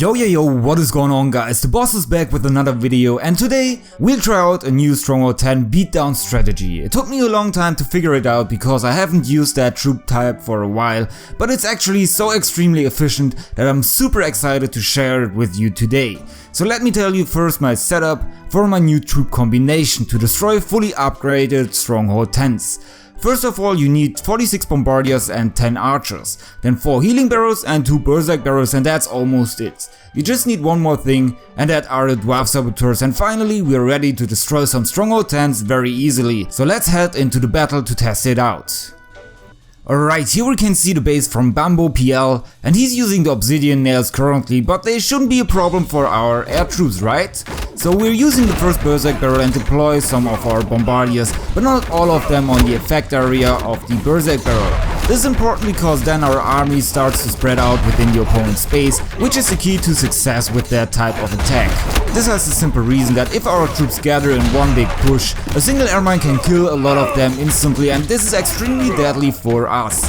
Yo, what is going on guys, the boss is back with another video, and today we'll try out a new Stronghold 10 beatdown strategy. It took me a long time to figure it out because I haven't used that troop type for a while, but it's actually so extremely efficient that I'm super excited to share it with you today. So let me tell you first my setup for my new troop combination to destroy fully upgraded Stronghold 10s. First of all, you need 46 Bombardiers and 10 archers, then 4 healing barrels and 2 berserk barrels, and that's almost it. You just need one more thing, and that are the dwarf saboteurs, and finally we are ready to destroy some Stronghold 10s very easily. So let's head into the battle to test it out. Alright, here we can see the base from Bambo PL, and he's using the obsidian nails currently, but they shouldn't be a problem for our air troops, right? So we're using the first berserk barrel and deploy some of our bombardiers, but not all of them on the effect area of the berserk barrel. This is important because then our army starts to spread out within the opponent's space, which is the key to success with that type of attack. This has the simple reason that if our troops gather in one big push, a single airmine can kill a lot of them instantly, and this is extremely deadly for us.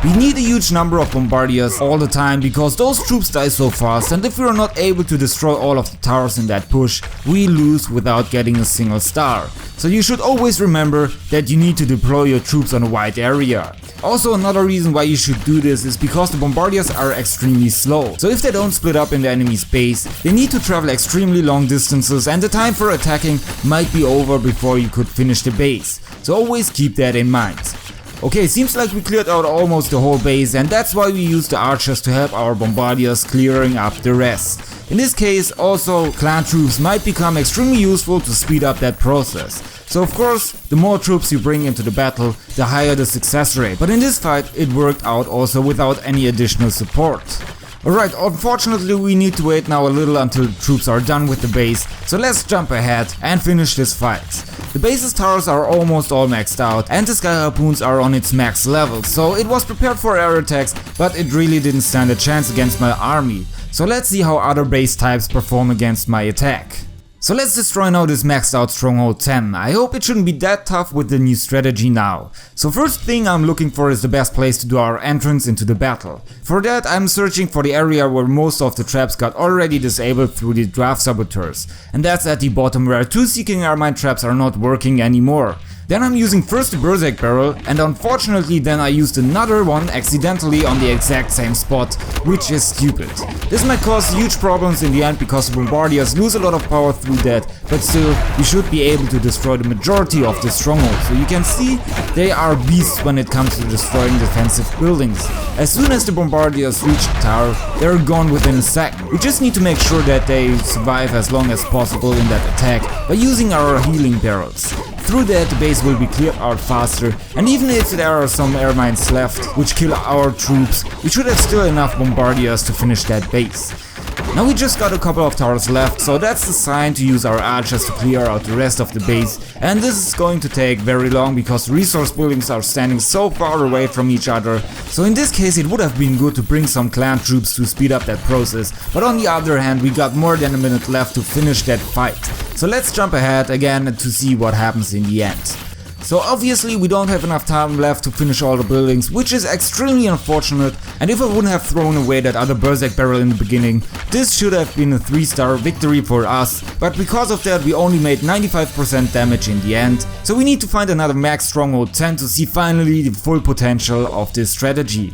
We need a huge number of bombardiers all the time because those troops die so fast, and if we are not able to destroy all of the towers in that push, we lose without getting a single star. So you should always remember that you need to deploy your troops on a wide area. Also, another reason why you should do this is because the bombardiers are extremely slow. So if they don't split up in the enemy's base, they need to travel extremely long distances, and the time for attacking might be over before you could finish the base. So always keep that in mind. Okay, seems like we cleared out almost the whole base, and that's why we use the archers to help our bombardiers clearing up the rest. In this case, also clan troops might become extremely useful to speed up that process. So of course, the more troops you bring into the battle, the higher the success rate, but in this fight it worked out also without any additional support. Alright, unfortunately we need to wait now a little until the troops are done with the base, so let's jump ahead and finish this fight. The base's towers are almost all maxed out, and the sky harpoons are on its max level, so it was prepared for air attacks, but it really didn't stand a chance against my army. So let's see how other base types perform against my attack. So let's destroy now this maxed out Stronghold 10. I hope it shouldn't be that tough with the new strategy now. So first thing I'm looking for is the best place to do our entrance into the battle. For that I'm searching for the area where most of the traps got already disabled through the dwarf saboteurs. And that's at the bottom where 2 seeking airmine traps are not working anymore. Then I'm using first the berserk barrel, and unfortunately then I used another one accidentally on the exact same spot, which is stupid. This might cause huge problems in the end because the bombardiers lose a lot of power through that, but still we should be able to destroy the majority of the stronghold. So you can see they are beasts when it comes to destroying defensive buildings. As soon as the bombardiers reach the tower, they're gone within a second. We just need to make sure that they survive as long as possible in that attack by using our healing barrels. Through that, the base will be cleared out faster, and even if there are some airmines left which kill our troops, we should have still enough bombardiers to finish that base. Now we just got a couple of towers left, so that's the sign to use our archers to clear out the rest of the base, and this is going to take very long because resource buildings are standing so far away from each other. So in this case it would have been good to bring some clan troops to speed up that process, but on the other hand we got more than a minute left to finish that fight. So let's jump ahead again to see what happens in the end. So obviously we don't have enough time left to finish all the buildings, which is extremely unfortunate, and if I wouldn't have thrown away that other berserk barrel in the beginning, this should have been a 3-star victory for us, but because of that we only made 95% damage in the end, so we need to find another max Stronghold 10 to see finally the full potential of this strategy.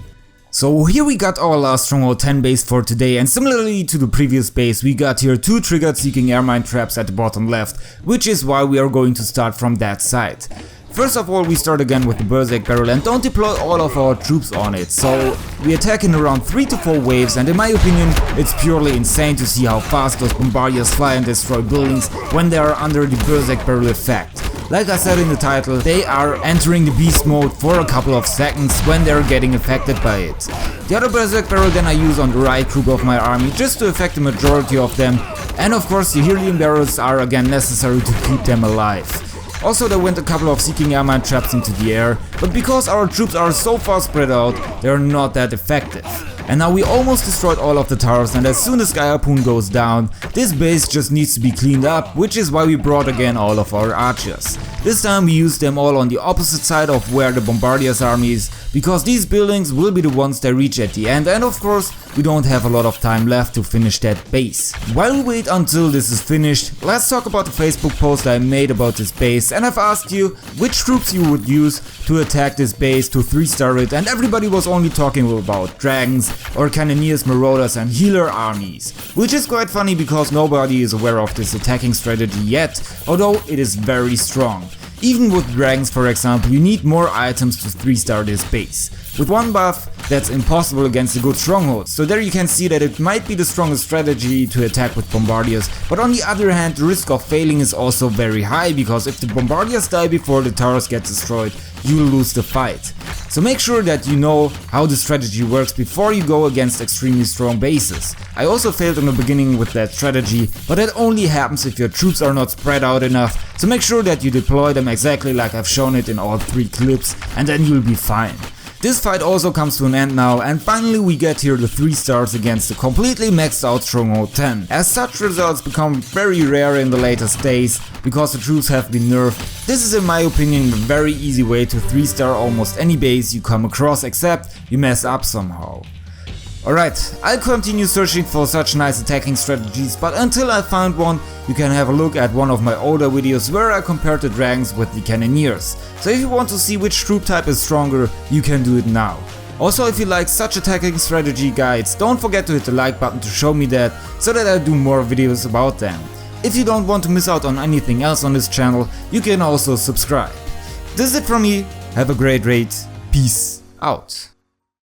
So here we got our last Stronghold 10 base for today, and similarly to the previous base we got here 2 triggered seeking airmine traps at the bottom left, which is why we are going to start from that side. First of all we start again with the berserk barrel and don't deploy all of our troops on it, so we attack in around 3 to 4 waves, and in my opinion it's purely insane to see how fast those bombardiers fly and destroy buildings when they are under the berserk barrel effect. Like I said in the title, they are entering the beast mode for a couple of seconds when they are getting affected by it. The other berserk barrel then I use on the right group of my army just to affect the majority of them, and of course the healing barrels are again necessary to keep them alive. Also there went a couple of seeking airmine traps into the air, but because our troops are so far spread out, they are not that effective. And now we almost destroyed all of the towers, and as soon as Sky Harpoon goes down, this base just needs to be cleaned up, which is why we brought again all of our archers. This time we used them all on the opposite side of where the Bombardiers army is, because these buildings will be the ones that reach at the end, and of course we don't have a lot of time left to finish that base. While we wait until this is finished, let's talk about the Facebook post I made about this base, and I've asked you which troops you would use to attack this base to 3-star it, and everybody was only talking about dragons or cannoneers, marauders and healer armies, which is quite funny because nobody is aware of this attacking strategy yet, although it is very strong. Even with dragons, for example, you need more items to 3-star this base. With one buff, that's impossible against a good stronghold, so there you can see that it might be the strongest strategy to attack with Bombardiers, but on the other hand the risk of failing is also very high, because if the Bombardiers die before the towers get destroyed, you will lose the fight. So make sure that you know how the strategy works before you go against extremely strong bases. I also failed in the beginning with that strategy, but that only happens if your troops are not spread out enough, so make sure that you deploy them exactly like I've shown it in all 3 clips, and then you'll be fine. This fight also comes to an end now, and finally we get here the 3 stars against the completely maxed out Stronghold 10. As such results become very rare in the latest days, because the troops have been nerfed. This is in my opinion a very easy way to 3-star almost any base you come across, except you mess up somehow. Alright, I'll continue searching for such nice attacking strategies, but until I find one, you can have a look at one of my older videos where I compared the dragons with the cannoneers. So if you want to see which troop type is stronger, you can do it now. Also, if you like such attacking strategy guides, don't forget to hit the like button to show me that, so that I do more videos about them. If you don't want to miss out on anything else on this channel, you can also subscribe. This is it from me, have a great raid, peace out.